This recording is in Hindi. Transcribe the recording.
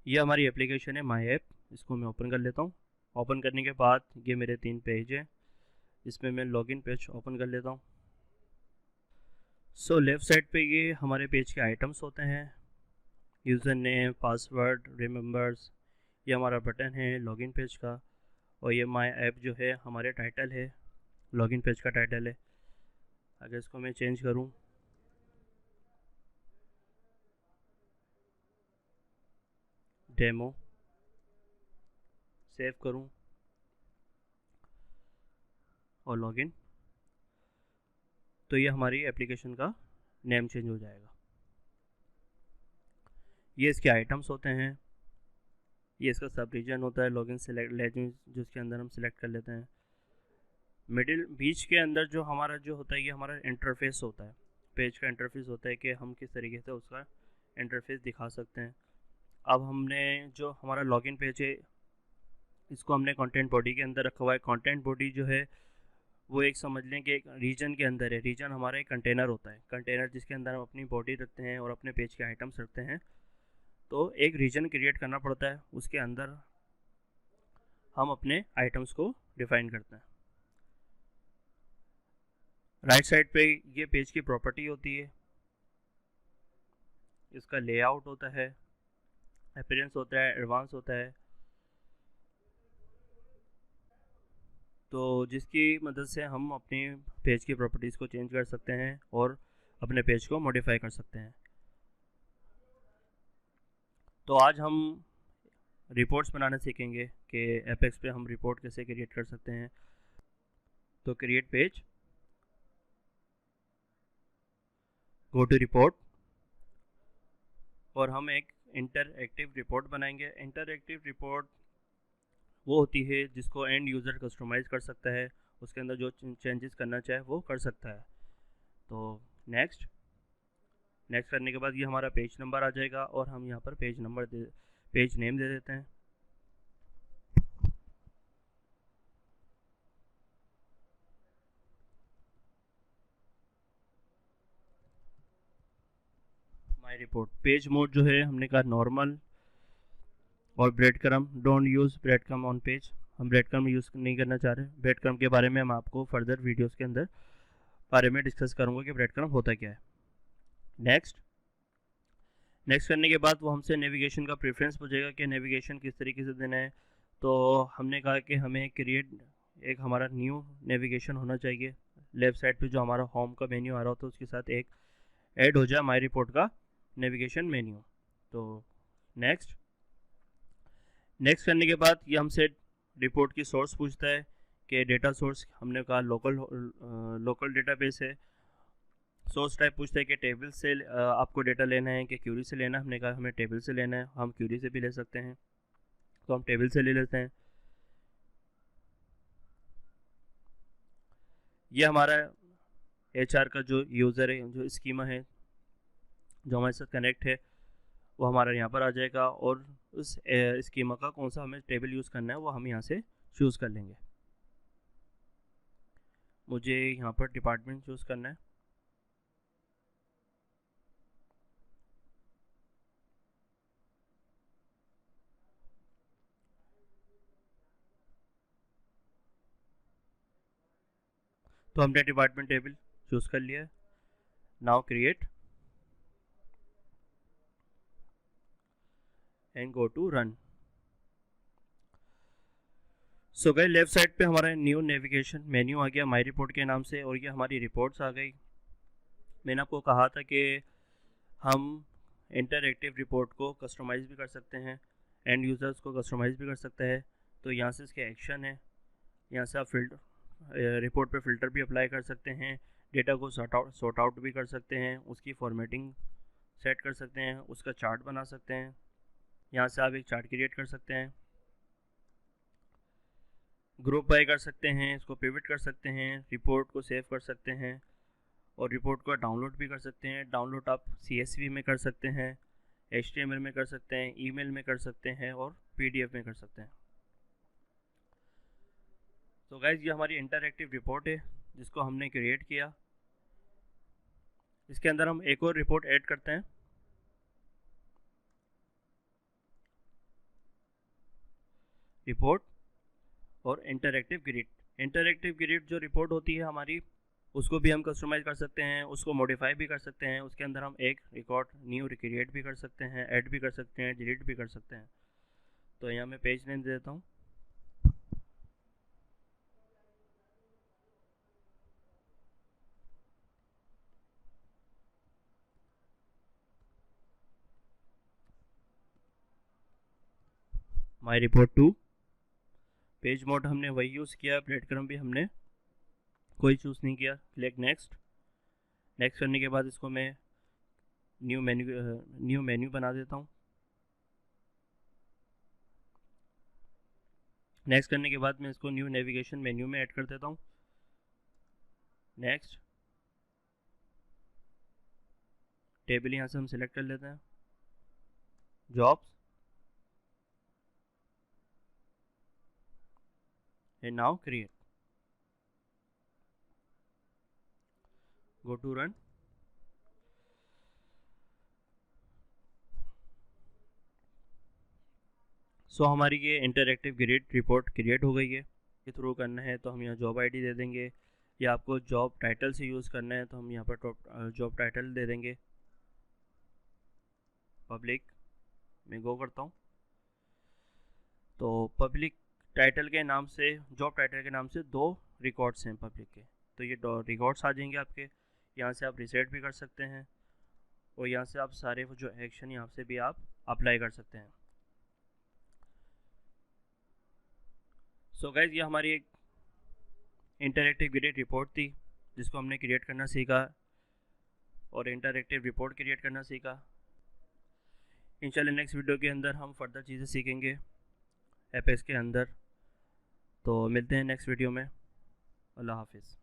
ये हमारी एप्लीकेशन है माई ऐप। इसको मैं ओपन कर लेता हूँ। ओपन करने के बाद ये मेरे 3 पेज हैं। इसमें मैं लॉगिन पेज ओपन कर लेता हूँ। सो लेफ़्ट साइड पे ये हमारे पेज के आइटम्स होते हैं, यूज़र नेम, पासवर्ड, रिमेंबर्स। ये हमारा बटन है लॉगिन पेज का। और ये माई ऐप जो है हमारे टाइटल है, लॉगिन पेज का टाइटल है। अगर इसको मैं चेंज करूँ, डेमो, सेव करूँ और लॉगिन, तो ये हमारी एप्लीकेशन का नेम चेंज हो जाएगा। ये इसके आइटम्स होते हैं। ये इसका सब रीजन होता है, लॉगिन सेलेक्ट लेजिन, जिसके अंदर हम सिलेक्ट कर लेते हैं। मिडिल बीच के अंदर जो हमारा जो होता है ये हमारा इंटरफेस होता है, पेज का इंटरफेस होता है कि हम किस तरीके से उसका इंटरफेस दिखा सकते हैं। अब हमने जो हमारा लॉगिन पेज है इसको हमने कंटेंट बॉडी के अंदर रखा हुआ है। कंटेंट बॉडी जो है वो एक समझ लें कि एक रीजन के अंदर है। रीजन हमारा एक कंटेनर होता है, कंटेनर जिसके अंदर हम अपनी बॉडी रखते हैं और अपने पेज के आइटम्स रखते हैं। तो एक रीजन क्रिएट करना पड़ता है, उसके अंदर हम अपने आइटम्स को डिफाइन करते हैं। राइट साइड पे ये पेज की प्रॉपर्टी होती है, इसका लेआउट होता है, अपीयरेंस होता है, एडवांस होता है। तो जिसकी मदद से हम अपनी पेज की प्रॉपर्टीज़ को चेंज कर सकते हैं और अपने पेज को मॉडिफाई कर सकते हैं। तो आज हम रिपोर्ट्स बनाना सीखेंगे कि एपेक्स पे हम रिपोर्ट कैसे क्रिएट कर सकते हैं। तो create page, go to report, और हम एक इंटरएक्टिव रिपोर्ट बनाएंगे। इंटरएक्टिव रिपोर्ट वो होती है जिसको एंड यूज़र कस्टमाइज़ कर सकता है, उसके अंदर जो चेंजेस करना चाहे वो कर सकता है। तो नेक्स्ट करने के बाद ये हमारा पेज नंबर आ जाएगा और हम यहाँ पर पेज नेम दे देते हैं। माई रिपोर्ट। पेज मोड जो है हमने कहा नॉर्मल और bread crumb, don't use bread crumb on page. हम ब्रेड क्रम यूज़ नहीं करना चाह रहे। ब्रेड क्रम के बारे में हम आपको फर्दर वीडियोस के अंदर बारे में डिस्कस करूँगा कि ब्रेड क्रम होता क्या है। नेक्स्ट करने के बाद वो हमसे नेविगेशन का प्रेफरेंस पूछेगा कि नेविगेशन किस तरीके से देना है। तो हमने कहा कि हमें क्रिएट एक हमारा न्यू नेविगेशन होना चाहिए। लेफ़्ट साइड पे जो हमारा होम का मेन्यू आ रहा होता है उसके साथ एक ऐड हो जाए माई रिपोर्ट का नेविगेशन मेन्यू। तो नेक्स्ट करने के बाद ये हमसे रिपोर्ट की सोर्स पूछता है कि डेटा सोर्स हमने कहा लोकल डेटाबेस है। सोर्स टाइप पूछता है कि टेबल से आपको डेटा लेना है कि क्यूरी से लेना है। हमने कहा हमें टेबल से लेना है, हम क्यूरी से भी ले सकते हैं, तो हम टेबल से ले लेते हैं। ये हमारा HR का जो यूज़र है, जो स्कीमा है जो हमारे साथ कनेक्ट है, वो हमारा यहाँ पर आ जाएगा और उस स्कीमा का कौन सा हमें टेबल यूज़ करना है वो हम यहाँ से चूज़ कर लेंगे। मुझे यहाँ पर डिपार्टमेंट चूज़ करना है। तो हमने डिपार्टमेंट टेबल चूज़ कर लिया है। Now create and go to run. So गए लेफ्ट साइड पे हमारा न्यू नेविगेशन मेन्यू आ गया माई रिपोर्ट के नाम से, और ये हमारी रिपोर्ट्स आ गई। मैंने आपको कहा था कि हम इंटरएक्टिव रिपोर्ट को कस्टमाइज़ भी कर सकते हैं, एंड यूज़र्स को कस्टमाइज़ भी कर सकता है। तो यहाँ से इसके एक्शन है, यहाँ से आप रिपोर्ट पे फ़िल्टर भी अप्लाई कर सकते हैं, डेटा को सॉर्ट आउट भी कर सकते हैं, उसकी फॉर्मेटिंग सेट कर सकते हैं, उसका चार्ट बना सकते हैं। यहाँ से आप एक चार्ट क्रिएट कर सकते हैं, ग्रुप बाय कर सकते हैं, इसको पिवट कर सकते हैं, रिपोर्ट को सेव कर सकते हैं, और रिपोर्ट को डाउनलोड भी कर सकते हैं। डाउनलोड आप CSV में कर सकते हैं, HTML में कर सकते हैं, ईमेल में कर सकते हैं, और PDF में कर सकते हैं। तो गाइज ये हमारी इंटरएक्टिव रिपोर्ट है जिसको हमने क्रिएट किया। इसके अंदर हम एक और रिपोर्ट ऐड करते हैं। रिपोर्ट और इंटरैक्टिव ग्रिड। इंटरैक्टिव ग्रिड जो रिपोर्ट होती है हमारी, उसको भी हम कस्टमाइज़ कर सकते हैं, उसको मॉडिफाई भी कर सकते हैं। उसके अंदर हम एक रिकॉर्ड न्यू क्रिएट भी कर सकते हैं, ऐड भी कर सकते हैं, डिलीट भी कर सकते हैं। तो यहाँ मैं पेज नेम दे देता हूँ। माई रिपोर्ट 2। पेज मोड हमने वही यूज़ किया, ब्रेड क्रम्ब भी हमने कोई चूज़ नहीं किया। Click next. नेक्स्ट करने के बाद इसको मैं न्यू मेन्यू बना देता हूँ। नेक्स्ट करने के बाद मैं इसको न्यू नेविगेशन मेन्यू में ऐड कर देता हूँ। नेक्स्ट। टेबल यहाँ से हम सिलेक्ट कर लेते हैं, jobs, and now create. Go to run. So हमारी ये इंटरैक्टिव ग्रिड रिपोर्ट क्रिएट हो गई है। के थ्रू करना है तो हम यहाँ जॉब आईडी दे देंगे, या आपको जॉब टाइटल से यूज़ करना है तो हम यहाँ पर जॉब टाइटल दे देंगे। पब्लिक में गो करता हूँ, तो पब्लिक टाइटल के नाम से, जॉब टाइटल के नाम से 2 रिकॉर्ड्स हैं पब्लिक के, तो ये रिकॉर्ड्स आ जाएंगे आपके। यहाँ से आप रिसेट भी कर सकते हैं, और यहाँ से आप सारे जो एक्शन यहाँ से भी आप अप्लाई कर सकते हैं। सो गाइज, ये हमारी एक इंटरैक्टिव ग्रिड रिपोर्ट थी जिसको हमने क्रिएट करना सीखा, और इंटरैक्टिव रिपोर्ट क्रिएट करना सीखा। इंशाल्लाह नेक्स्ट वीडियो के अंदर हम फर्दर चीज़ें सीखेंगे एपेक्स के अंदर। तो मिलते हैं नेक्स्ट वीडियो में। अल्लाह हाफिज़।